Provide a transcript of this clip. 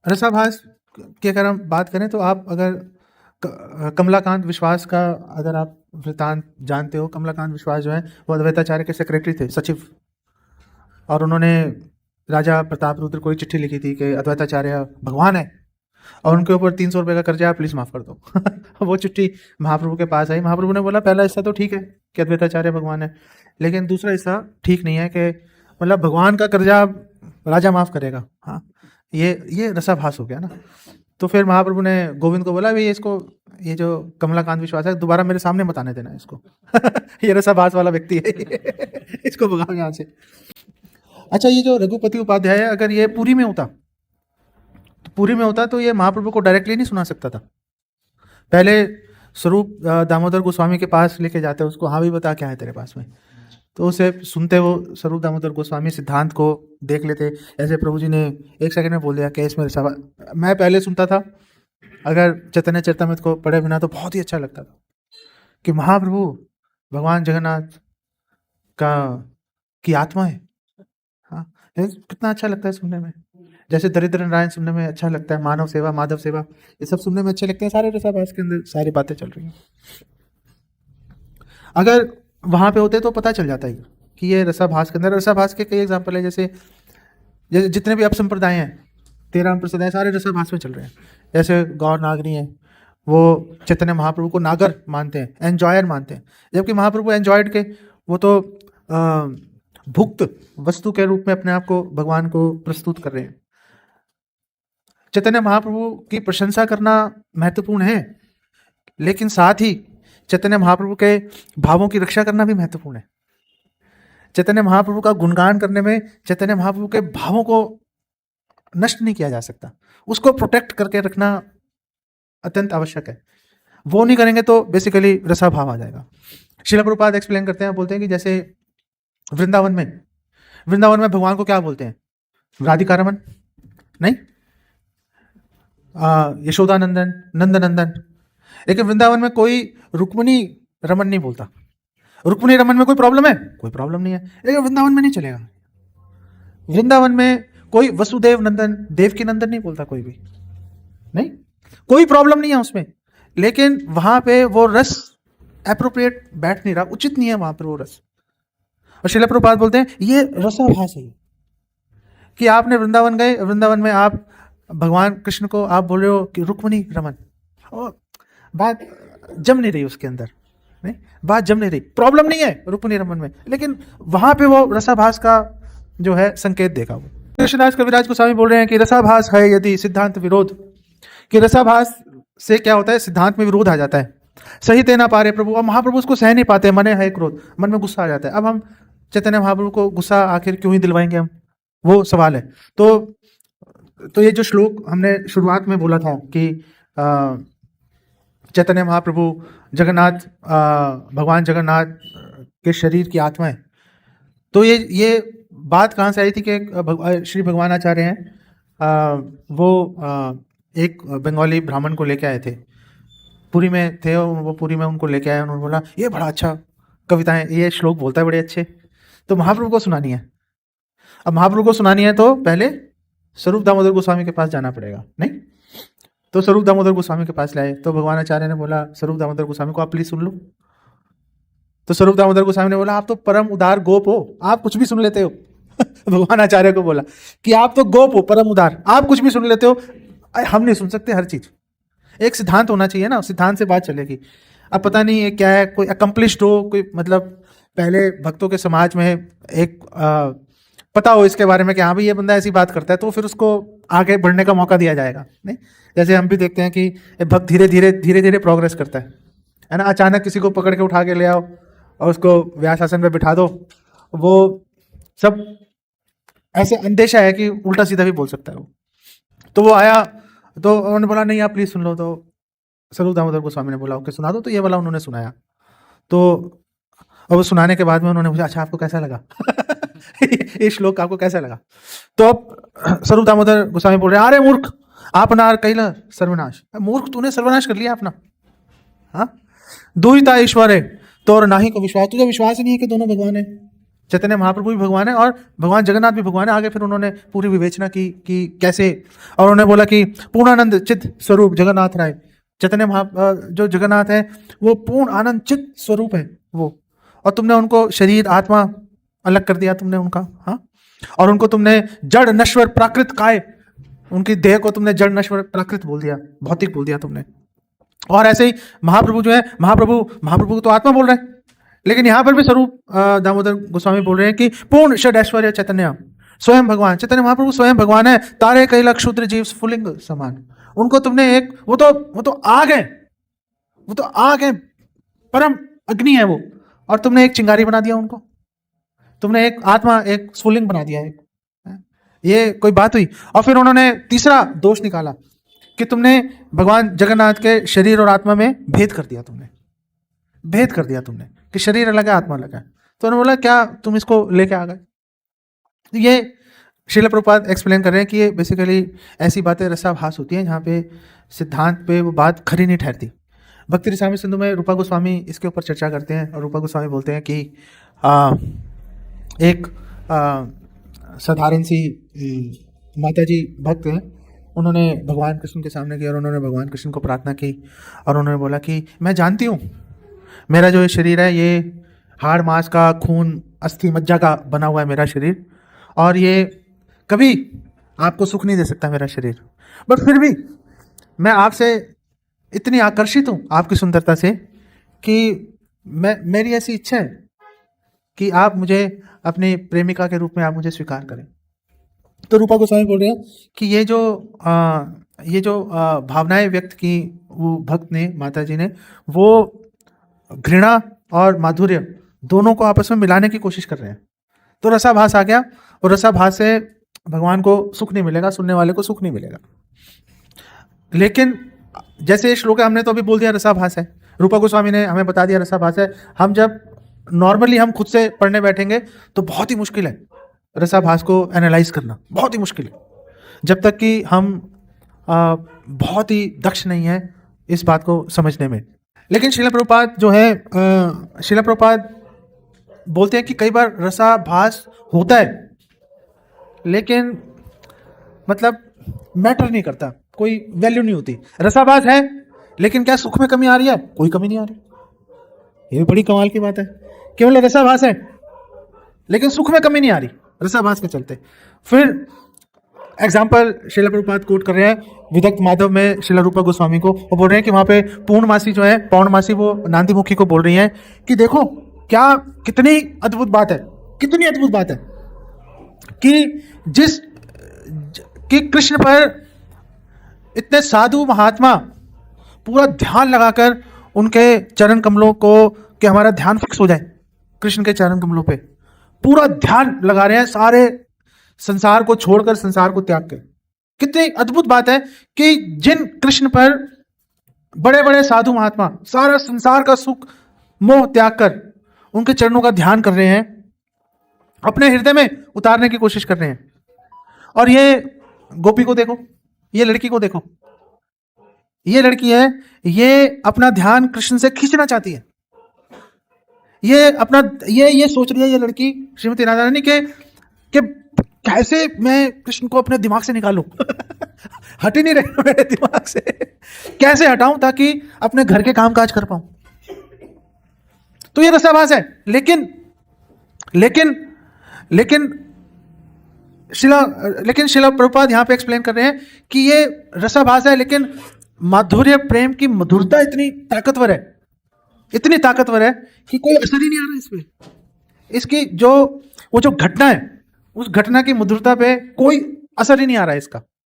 रसाभास की अगर हम बात करें तो आप अगर कमलाकांत विश्वास का अगर आप वृतांत जानते हो, कमलाकांत विश्वास जो है वो अद्वैताचार्य के सेक्रेटरी थे, सचिव, और उन्होंने राजा प्रताप रुद्र को एक चिट्ठी लिखी थी कि अद्वैताचार्य भगवान है और उनके ऊपर 300 रुपये का कर्जा है, प्लीज माफ कर दो। वो चिट्ठी महाप्रभु के पास आई। महाप्रभु ने बोला पहला हिस्सा तो ठीक है कि अद्वैताचार्य भगवान है, लेकिन दूसरा हिस्सा ठीक नहीं है कि मतलब भगवान का कर्जा राजा माफ करेगा। हाँ, ये रसाभास हो गया ना। तो फिर महाप्रभु ने गोविंद को बोला भाई इसको, ये जो कमलाकांत विश्वास है दोबारा मेरे सामने मत आने देना इसको। ये रसाभास वाला व्यक्ति है। इसको भगाओ यहाँ से। अच्छा, ये जो रघुपति उपाध्याय है, अगर ये पुरी में होता तो ये महाप्रभु को डायरेक्टली नहीं सुना सकता था। पहले स्वरूप दामोदर गोस्वामी के पास लेके जाते उसको, हाँ भी बता क्या है तेरे पास में, तो उसे सुनते वो स्वरूप दामोदर गोस्वामी सिद्धांत को देख लेते। ऐसे प्रभु जी ने एक सेकंड में बोल दिया कि इसमें मैं पहले सुनता था, अगर चैतन्य चरितमृत को पढ़े बिना तो बहुत ही अच्छा लगता था कि महाप्रभु भगवान जगन्नाथ का की आत्मा है। हाँ, कितना अच्छा लगता है सुनने में। जैसे दरिद्र नारायण सुनने में अच्छा लगता है, मानव सेवा, माधव सेवा, ये सब सुनने में अच्छे लगते हैं। सारे रसाभास के अंदर सारी बातें चल रही हैं। अगर वहां पे होते तो पता चल जाता है कि ये रसाभास के अंदर, रसाभास के कई एग्जाम्पल है। जैसे जितने भी अपसंप्रदाय हैं, 13 संप्रदाय, सारे रसाभास में चल रहे हैं। जैसे गौर नागरी है, वो चैतन्य महाप्रभु को नागर मानते हैं, एंजॉयर मानते हैं, जबकि महाप्रभु एंजॉयड के वो तो भुक्त वस्तु के रूप में अपने आप को भगवान को प्रस्तुत कर रहे हैं। चैतन्य महाप्रभु की प्रशंसा करना महत्वपूर्ण है, लेकिन साथ ही चैतन्य महाप्रभु के भावों की रक्षा करना भी महत्वपूर्ण है। चैतन्य महाप्रभु का गुणगान करने में चैतन्य महाप्रभु के भावों को नष्ट नहीं किया जा सकता, उसको प्रोटेक्ट करके रखना अत्यंत आवश्यक है। वो नहीं करेंगे तो बेसिकली रसाभाव आ जाएगा। श्रील प्रभुपाद एक्सप्लेन करते हैं, बोलते हैं कि जैसे वृंदावन में भगवान को क्या बोलते हैं? राधिका रमन नहीं, यशोदानंदन, नंदनंदन। लेकिन वृंदावन में कोई रुक्मिणी रमन नहीं बोलता। रुक्मिणी रमन में कोई प्रॉब्लम है? कोई प्रॉब्लम नहीं है, लेकिन वृंदावन में नहीं चलेगा। वृंदावन में कोई वसुदेव नंदन, देवकी नंदन नहीं बोलता, कोई भी नहीं, कोई प्रॉब्लम नहीं है उसमें। लेकिन वहां पे वो रस एप्रोप्रिएट बैठ नहीं रहा, उचित नहीं है वहां पर वो रस। और श्रील प्रभुपाद बोलते हैं ये रसाभास है कि आपने वृंदावन गए, वृंदावन में आप भगवान कृष्ण को आप बोल रहे हो कि रुक्मिणी रमन, और बात जम नहीं रही उसके अंदर, नहीं, बात जम नहीं रही, प्रॉब्लम नहीं है रुक्मिणी रमन में, लेकिन वहां पे वो रसाभास का जो है संकेत देखा। वो कृष्णदास कविराज गोस्वामी बोल रहे हैं कि रसाभास है यदि सिद्धांत विरोध, कि रसाभास से क्या होता है, सिद्धांत में विरोध आ जाता है। सही ते ना पारे प्रभु, अब महाप्रभु उसको सह नहीं पाते, मने है क्रोध, मन में गुस्सा आ जाता है। अब हम चैतन्य महाप्रभु को गुस्सा आखिर क्यों ही दिलवाएंगे हम, वो सवाल है। तो ये जो श्लोक हमने शुरुआत में बोला था कि चैतन्य महाप्रभु जगन्नाथ, भगवान जगन्नाथ के शरीर की आत्मा है, तो ये बात कहाँ से आई थी कि श्री भगवान आचार्य हैं, वो एक बंगाली ब्राह्मण को लेके आए थे, पुरी में थे, वो पुरी में उनको लेके आए। उन्होंने बोला ये बड़ा अच्छा कविताएं, ये श्लोक बोलता है बड़े अच्छे, तो महाप्रभु को सुनानी है। अब महाप्रभु को सुनानी है तो पहले स्वरूप दामोदर गोस्वामी के पास जाना पड़ेगा, नहीं? तो स्वरूप दामोदर गोस्वामी के पास लाए, तो भगवान आचार्य ने बोला स्वरूप दामोदर गोस्वामी को आप प्लीज सुन लो। तो स्वरूप दामोदर गोस्वामी ने बोला आप तो परम उदार गोप हो, आप कुछ भी सुन लेते हो। भगवान आचार्य को बोला कि आप तो गोप हो, परम उदार, आप कुछ भी सुन लेते हो, हम नहीं सुन सकते हर चीज। एक सिद्धांत होना चाहिए ना, सिद्धांत से बात चलेगी। अब पता नहीं ये क्या है, कोई अकम्प्लिश्ड हो, कोई मतलब पहले भक्तों के समाज में एक पता हो इसके बारे में कि हाँ भाई ये बंदा ऐसी बात करता है, तो फिर उसको आगे बढ़ने का मौका दिया जाएगा, नहीं? जैसे हम भी देखते हैं कि भक्त धीरे धीरे प्रोग्रेस करता है ना। अचानक किसी को पकड़ के उठा के ले आओ और उसको व्यास आसन पे बिठा दो, वो सब ऐसे अंदेशा है कि उल्टा सीधा भी बोल सकता है वो। तो वो आया, तो उन्होंने बोला नहीं आप प्लीज सुन लो। तो स्वरूप दामोदर गोस्वामी ने बोला ओके सुना दो, तो ये वाला उन्होंने सुनाया। तो और वो सुनाने के बाद में उन्होंने पूछा अच्छा आपको कैसा लगा? ये श्लोक आपको कैसा लगा? तो अब स्वरूप दामोदर गोस्वामी बोल रहे हैं अरे मूर्ख, आप नार कैला सर्वनाश, मूर्ख तूने सर्वनाश कर लिया अपना। हाँ, दुहिता ईश्वर है तो और ना ही को विश्वास, तुझे विश्वास ही नहीं है कि दोनों भगवान है। चैतन्य महाप्रभु भी भगवान है और भगवान जगन्नाथ भी भगवान है। आगे फिर उन्होंने पूरी विवेचना की कि कैसे, और उन्होंने बोला कि पूर्णानंद चित्त स्वरूप जगन्नाथ राय, चैतन्य जो जगन्नाथ है वो पूर्ण आनंद चित्त स्वरूप है वो, और तुमने उनको शरीर आत्मा अलग कर दिया तुमने उनका, हाँ, और उनको तुमने जड़ नश्वर प्राकृत काय, उनकी देह को तुमने जड़ नश्वर प्राकृत बोल दिया, भौतिक बोल दिया तुमने। और ऐसे ही महाप्रभु जो है, महाप्रभु तो आत्मा बोल रहे हैं, लेकिन यहां पर भी स्वरूप दामोदर गोस्वामी बोल रहे हैं कि पूर्ण षड ऐश्वर्य चैतन्य स्वयं भगवान, चैतन्य महाप्रभु स्वयं भगवान है, तारे कैलक क्षुद्र जीव स्फुलिंग समान। उनको तुमने एक, वो तो आग है, वो तो आग है, परम अग्नि है वो, और तुमने एक चिंगारी बना दिया उनको, तुमने एक आत्मा, एक स्फुलिंग बना दिया है। ये कोई बात हुई? और फिर उन्होंने तीसरा दोष निकाला कि तुमने भगवान जगन्नाथ के शरीर और आत्मा में भेद कर दिया, तुमने भेद कर दिया तुमने कि शरीर अलग है आत्मा अलग है। तो उन्होंने बोला क्या तुम इसको लेके आ गए? ये श्रील प्रभुपाद एक्सप्लेन कर रहे हैं कि ये बेसिकली ऐसी बातें रसाभास होती हैं जहाँ पे सिद्धांत पे वो बात खरी नहीं ठहरती। भक्ति रसामृत सिंधु में रूपा गोस्वामी इसके ऊपर चर्चा करते हैं, और रूपा गोस्वामी बोलते हैं कि एक साधारण सी माता जी भक्त हैं, उन्होंने भगवान कृष्ण के सामने किया और उन्होंने भगवान कृष्ण को प्रार्थना की, और उन्होंने बोला कि मैं जानती हूँ मेरा जो ये शरीर है ये हाड़ मांस का, खून अस्थि मज्जा का बना हुआ है मेरा शरीर, और ये कभी आपको सुख नहीं दे सकता मेरा शरीर, बट फिर भी मैं आपसे इतनी आकर्षित हूँ आपकी सुंदरता से कि मेरी ऐसी इच्छा है कि आप मुझे अपनी प्रेमिका के रूप में आप मुझे स्वीकार करें। तो रूपा गोस्वामी बोल रहे हैं कि ये जो भावनाएं व्यक्त की वो भक्त ने, माता जी ने, वो घृणा और माधुर्य दोनों को आपस में मिलाने की कोशिश कर रहे हैं। तो रसाभास आ गया, और रसाभास से भगवान को सुख नहीं मिलेगा, सुनने वाले को सुख नहीं मिलेगा। लेकिन जैसे ये श्लोक है, हमने तो अभी बोल दिया रसाभास है, रूपा गोस्वामी ने हमें बता दिया रसाभास है। हम जब नॉर्मली हम खुद से पढ़ने बैठेंगे तो बहुत ही मुश्किल है रसाभास को एनालाइज करना, बहुत ही मुश्किल है, जब तक कि हम बहुत ही दक्ष नहीं है इस बात को समझने में। लेकिन श्रील प्रभुपाद जो है, श्रील प्रभुपाद बोलते हैं कि कई बार रसाभास होता है लेकिन मतलब मैटर नहीं करता, कोई वैल्यू नहीं होती। रसाभास है लेकिन क्या सुख में कमी आ रही है? कोई कमी नहीं आ रही। ये बड़ी कमाल की बात है, केवल रसाभास है लेकिन सुख में कमी नहीं आ रही रसाभास के चलते। फिर एग्जाम्पल श्रील प्रभुपाद कोट कर रहे हैं विदग्ध माधव में श्रील रूपा गोस्वामी को, वो बोल रहे हैं कि वहां पे पूर्णमासी जो है, पौर्णमासी, वो नांदीमुखी को बोल रही है कि देखो क्या, कितनी अद्भुत बात है, कितनी अद्भुत बात है कि कृष्ण पर इतने साधु महात्मा पूरा ध्यान लगाकर उनके चरण कमलों को, कि हमारा ध्यान फिक्स हो जाए कृष्ण के चरण कमलों पे, पूरा ध्यान लगा रहे हैं, सारे संसार को छोड़कर, संसार को त्याग कर। कितनी अद्भुत बात है कि जिन कृष्ण पर बड़े बड़े साधु महात्मा सारा संसार का सुख मोह त्याग कर उनके चरणों का ध्यान कर रहे हैं, अपने हृदय में उतारने की कोशिश कर रहे हैं। और ये गोपी को देखो, ये लड़की को देखो, ये लड़की है, ये अपना ध्यान कृष्ण से खींचना चाहती है। ये सोच रही है ये लड़की, श्रीमती राधा रानी, के कैसे मैं कृष्ण को अपने दिमाग से निकालूं हट ही नहीं रहे मेरे दिमाग से, कैसे हटाऊं ताकि अपने घर के काम काज कर पाऊं। तो ये रसाभास है। लेकिन शिला प्रभुपाद यहां पे एक्सप्लेन कर रहे हैं कि ये रसाभास है, लेकिन माधुर्य प्रेम की मधुरता इतनी ताकतवर है, इतनी ताकतवर है कि कोई असर ही नहीं आ रहा इस पे। इसकी जो घटना है, उस घटना की मधुरता पे कोई असर ही नहीं आ रहा है इसका।